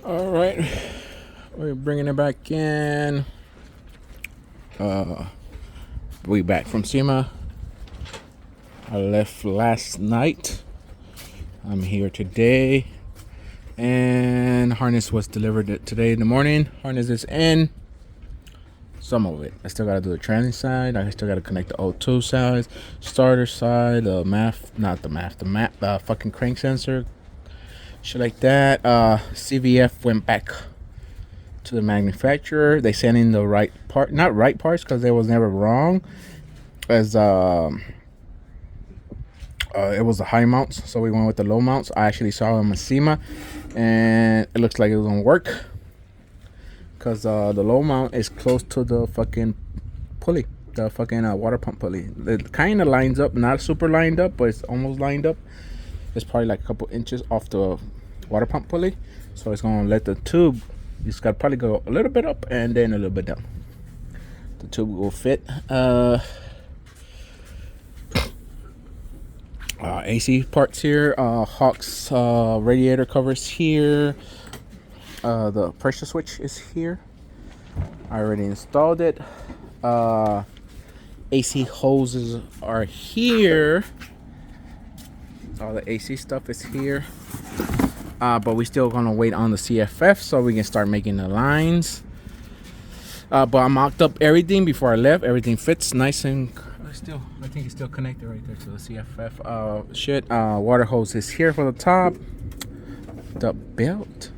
All right, we're bringing it back in. We back from SEMA. I left last night. I'm here today, and harness was delivered today in the morning. Harness is in. Some of it. I still gotta do the transit side. I still gotta connect the O2 side, starter side, the map, fucking crank sensor, shit like that. CVF went back to the manufacturer. They sent in the right part, not right parts, because they was never wrong. As it was the high mounts, so we went with the low mounts. I actually saw them in SEMA, and it looks like it was gonna work, because the low mount is close to the fucking pulley, the fucking water pump pulley. It kind of lines up, not super lined up, but it's almost lined up. It's probably like a couple inches off the water pump pulley, so it's gonna let the tube. You just gotta probably go a little bit up and then a little bit down. The tube will fit. AC parts here. Hawk's radiator covers here. The pressure switch is here. I already installed it. AC hoses are here. All the AC stuff is here. But we still gonna wait on the CFF so we can start making the lines. But I mocked up everything before I left. Everything fits nice and I think it's still connected right there to the CFF. Water hose is here for the top. The belt.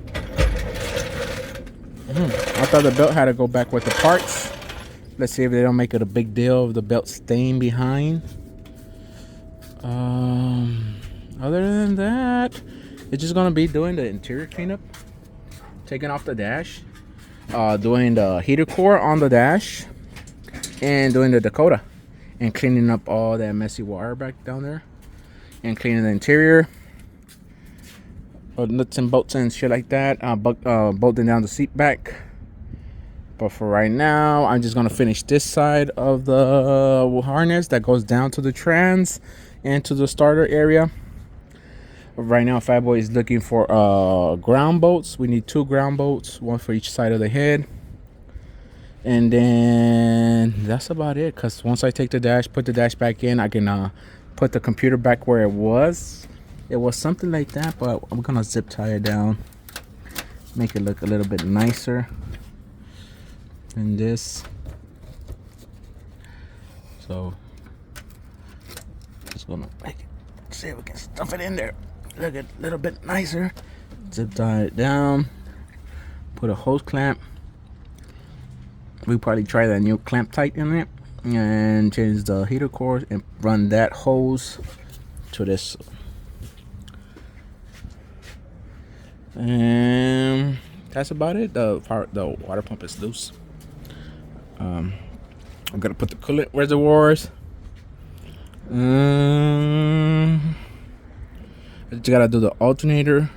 I thought the belt had to go back with the parts. Let's see if they don't make it a big deal of the belt staying behind. Other than that, it's just gonna be doing the interior cleanup, taking off the dash, doing the heater core on the dash, and doing the Dakota, and cleaning up all that messy wire back down there, and cleaning the interior, nuts and bolts and shit like that, bolting down the seat back. But for right now, I'm just gonna finish this side of the harness that goes down to the trans and to the starter area. Right now, Fatboy is looking for ground bolts. We need 2 ground bolts, 1 for each side of the head. And then that's about it, because once I take the dash, put the dash back in, I can put the computer back where it was. It was something like that, but I'm gonna zip tie it down, make it look a little bit nicer than this. So just gonna make it, see if we can stuff it in there, look a little bit nicer. Zip tie it down, put a hose clamp. We probably try that new clamp tight in it, and change the heater core and run that hose to this. And that's about it. The water pump is loose. I'm gonna put the coolant reservoirs. I just gotta do the alternator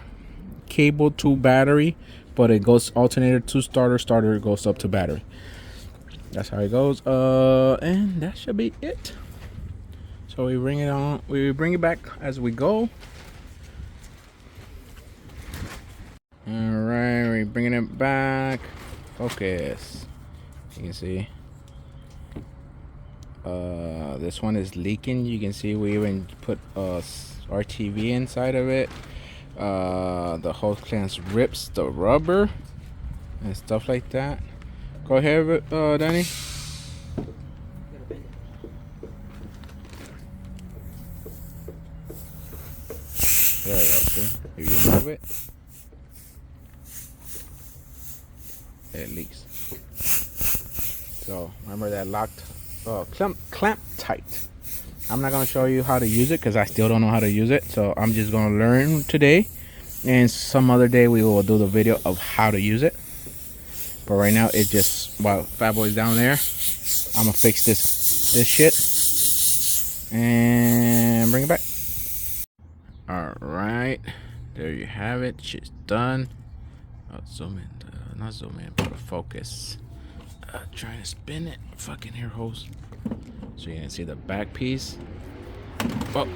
cable to battery, but it goes alternator to starter, starter goes up to battery. That's how it goes. And that should be it. So we bring it back as we go. All right, we're bringing it back. Focus. You can see this one is leaking. You can see we even put RTV inside of it. The hose clamp rips the rubber and stuff like that. Go ahead, Danny. There you go. See? If you move it, it leaks. So remember that locked clamp tight. I'm not gonna show you how to use it because I still don't know how to use it. So I'm just gonna learn today, and some other day we will do the video of how to use it. But right now it's just while Fatboy's down there, I'm gonna fix this shit and bring it back. All right, there you have it. Shit's done. Zoom in, not zoom in, but focus. Trying to spin it, fucking hair hose, so you can see the back piece. Oh,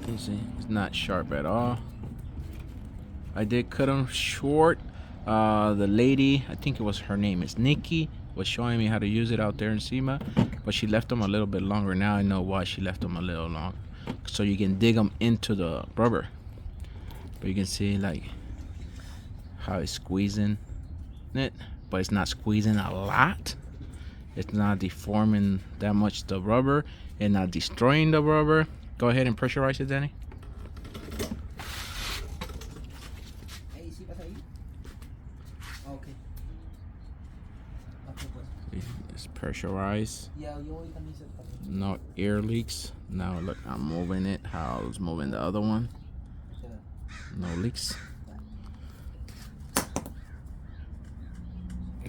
you see, it's not sharp at all. I did cut them short. The lady, I think it was her name is Nikki, was showing me how to use it out there in SEMA, but she left them a little bit longer. Now I know why she left them a little long, so you can dig them into the rubber. But you can see like how it's squeezing it, but it's not squeezing a lot. It's not deforming that much the rubber and not destroying the rubber. Go ahead and pressurize it, Danny. It's pressurized. No air leaks. Now look, I'm moving it how I was moving the other one. No leaks.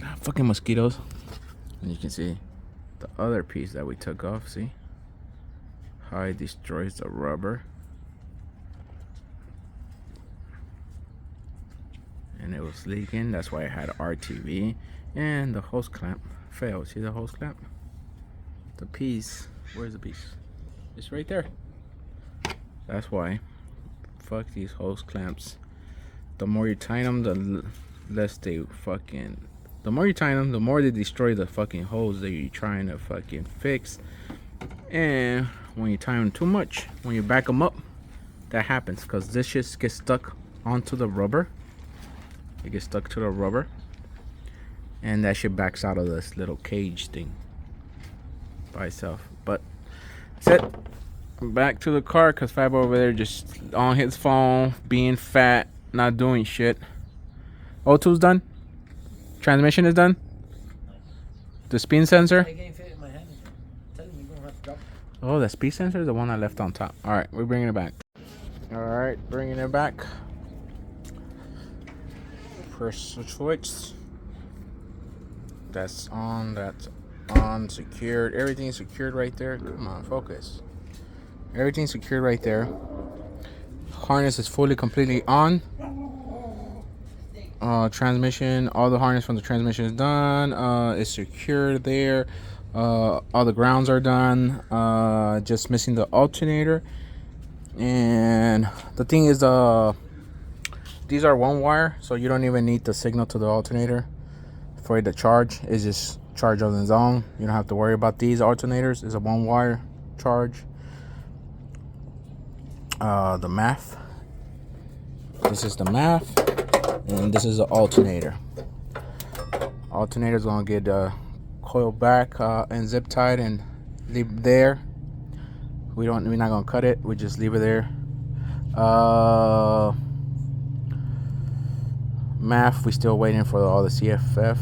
Ah, fucking mosquitoes. And you can see the other piece that we took off. See how it destroys the rubber. And it was leaking. That's why I had RTV. And the hose clamp failed. See the hose clamp? The piece. Where's the piece? It's right there. That's why. Fuck these hose clamps. The more you tighten them, the less they fucking. The more you tighten them, the more they destroy the fucking hose that you're trying to fucking fix. And when you tighten them too much, when you back them up, that happens because this shit gets stuck onto the rubber. It gets stuck to the rubber, and that shit backs out of this little cage thing by itself. But that's it. Back to the car because Fab over there just on his phone, being fat, not doing shit. O2's done. Transmission is done. The speed sensor. Oh, the speed sensor is the one I left on top. All right, we're bringing it back. All right, bringing it back. Press the switch. That's on. That's on. Secured. Everything's secured right there. Come on, focus. Everything's secured right there. Harness is fully, completely on. Transmission, all the harness from the transmission is done. It's secured there. All the grounds are done. Just missing the alternator. And the thing is, these are one wire, so you don't even need the signal to the alternator for it to charge. It's just charge on its own. You don't have to worry about these alternators. It's a one wire charge. The MAF. This is the MAF, and this is the alternator. Alternator is gonna get coiled back and zip tied and leave there. We're not gonna cut it. We just leave it there. MAF, we still waiting for all the CVF,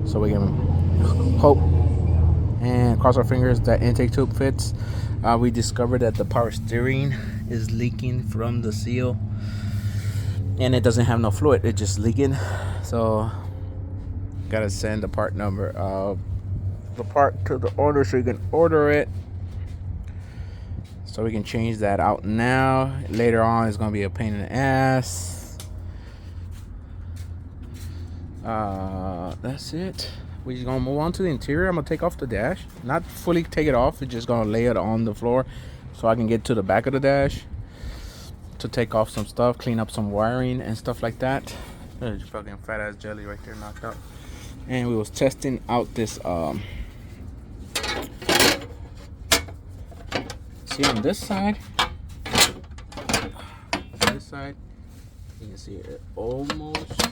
so we can hope and cross our fingers that intake tube fits. We discovered that the power steering is leaking from the seal, and it doesn't have no fluid. It's just leaking. So gotta send the part number of the part to the order so you can order it, so we can change that out now. Later on it's gonna be a pain in the ass. That's it. We're just gonna move on to the interior. I'm gonna take off the dash, not fully take it off. We're just gonna lay it on the floor so I can get to the back of the dash to take off some stuff, clean up some wiring and stuff like that. There's fucking fat ass jelly right there knocked out. And we was testing out this see on this side, you can see it almost,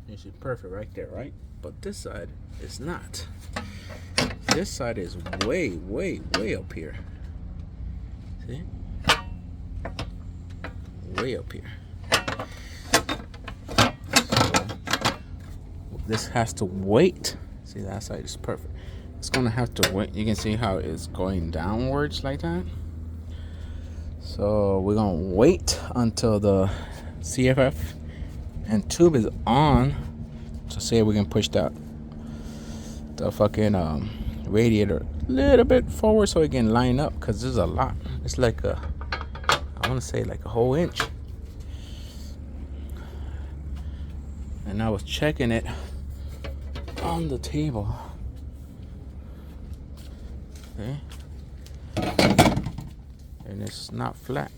you see perfect right there, right? But this side is not. This side is way up here. See? Way up here. So this has to wait. See, that side is perfect. It's gonna have to wait. You can see how it's going downwards like that. So we're gonna wait until the CFF and tube is on to see if we can push the fucking radiator a little bit forward so it can line up, because there's a lot. It's like I want to say like a whole inch. And I was checking it on the table. Okay. And it's not flat.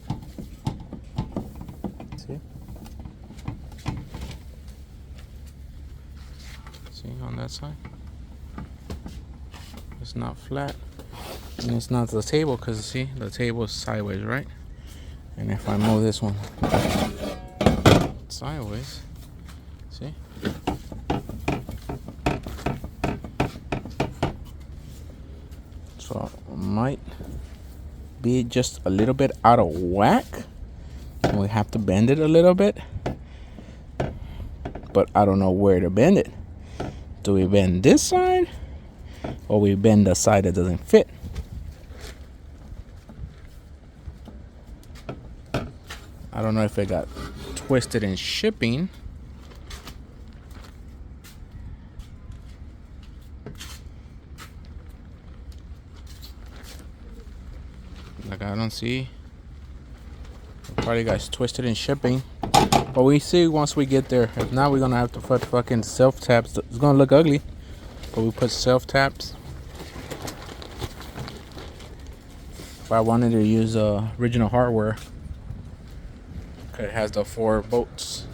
See, on that side, it's not flat, and it's not the table, because see, the table is sideways, right? And if I move this one sideways, see, so it might be just a little bit out of whack, and we have to bend it a little bit, but I don't know where to bend it. Do we bend this side, or we bend the side that doesn't fit? I don't know if it got twisted in shipping. Like, I don't see. It probably got twisted in shipping. But we see once we get there. If not, we're gonna have to put fucking self taps. It's gonna look ugly, but we put self taps. If I wanted to use original hardware, it has the 4 bolts.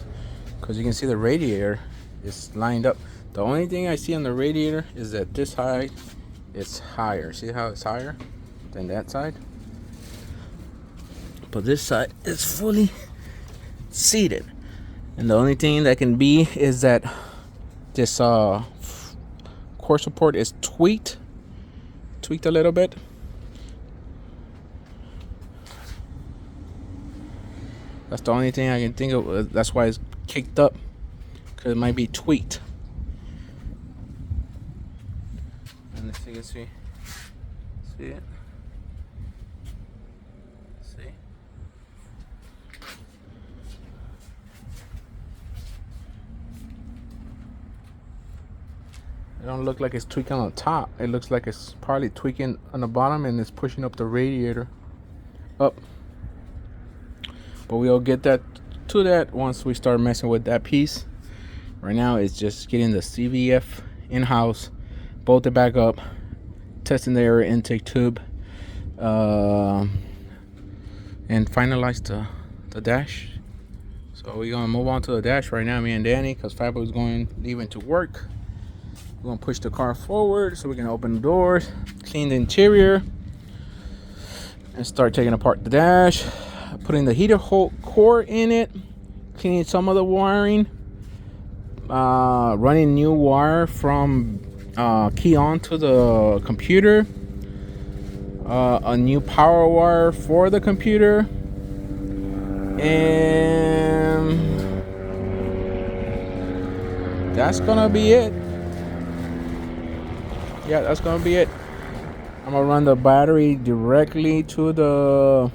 Because you can see the radiator is lined up. The only thing I see on the radiator is that this side is higher. See how it's higher than that side? But this side is fully seated, and the only thing that can be is that this core support is tweaked a little bit. That's the only thing I can think of. That's why it's kicked up, because it might be tweaked. And as you can see it. It don't look like it's tweaking on the top. It looks like it's probably tweaking on the bottom, and it's pushing up the radiator up. But we'll get that to that once we start messing with that piece. Right now it's just getting the CVF in-house, bolted back up, testing the air intake tube, and finalize the dash. So we're gonna move on to the dash right now, me and Danny, because Fabo is leaving to work. We're gonna push the car forward so we can open the doors, clean the interior, and start taking apart the dash, putting the heater core in it, cleaning some of the wiring, running new wire from key on to the computer, a new power wire for the computer, and that's gonna be it. Yeah, that's gonna be it. I'm gonna run the battery directly to the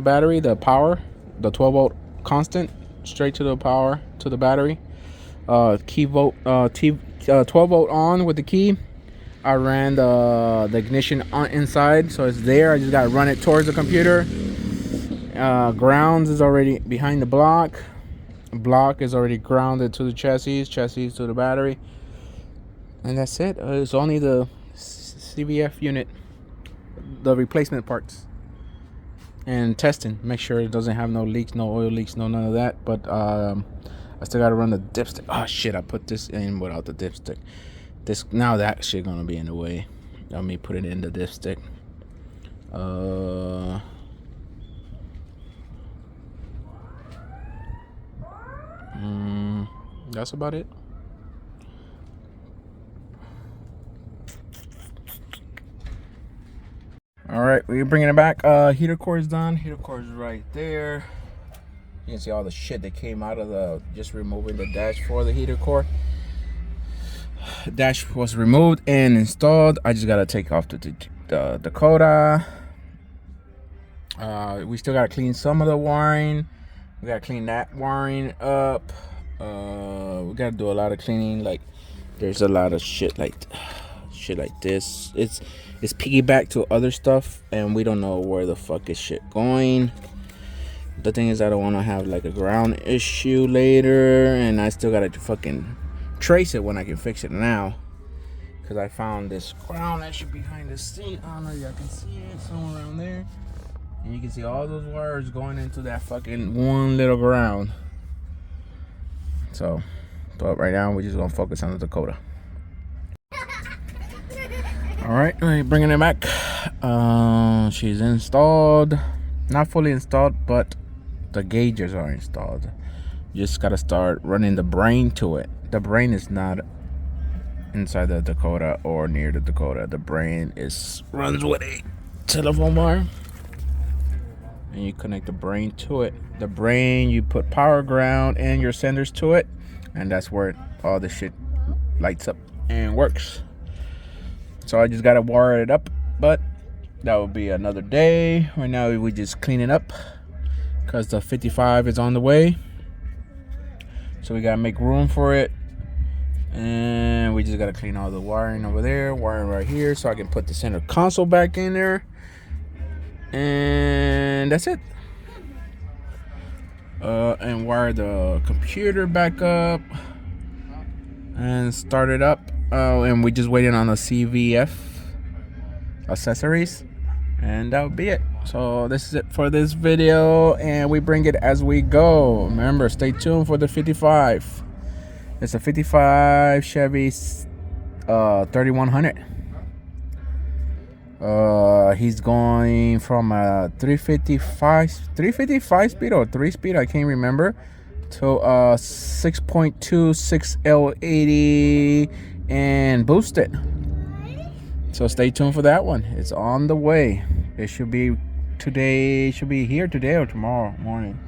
battery, the power, the 12 volt constant, straight to the power, to the battery. Key volt, 12 volt on with the key. I ran the ignition on inside, so it's there. I just gotta run it towards the computer. Grounds is already behind the block. Block is already grounded to the chassis to the battery. And that's it. It's only the CVF unit, the replacement parts, and testing. Make sure it doesn't have no leaks, no oil leaks, no none of that. But I still gotta run the dipstick. Oh shit! I put this in without the dipstick. Now that shit gonna be in the way. Let me put it in the dipstick. That's about it. All right, we're bringing it back. Heater core is done. Heater core is right there. You can see all the shit that came out of just removing the dash for the heater core. Dash was removed and installed. I just gotta take off the Dakota. We still gotta clean some of the wiring. We gotta clean that wiring up. We gotta do a lot of cleaning. Like, there's a lot of shit like this. It's piggyback to other stuff, and we don't know where the fuck is shit going. The thing is, I don't want to have like a ground issue later, and I still gotta fucking trace it when I can fix it now, because I found this ground issue behind the seat. I don't know if y'all can see it, somewhere around there, and you can see all those wires going into that fucking one little ground. So But right now we're just gonna focus on the Dakota. All right, bringing it back. She's installed, not fully installed, but the gauges are installed. You just gotta start running the brain to it. The brain is not inside the Dakota or near the Dakota. The brain runs with a telephone wire, and you connect the brain to it. The brain, you put power, ground, and your senders to it, and that's where all the shit lights up and works. So I just gotta wire it up, but that will be another day. Right now we just clean it up because the 55 is on the way, so we gotta make room for it. And we just gotta clean all the wiring over there, wiring right here, so I can put the center console back in there. And that's it. And wire the computer back up and start it up. And we just waiting on the CVF accessories, and that would be it. So this is it for this video, and we bring it as we go. Remember, stay tuned for the 55. It's a 55 Chevy 3100. He's going from a 355 speed or 3-speed, I can't remember, to 6.26 L80 and boosted. So stay tuned for that one. It's on the way. It should be today. It should be here today or tomorrow morning.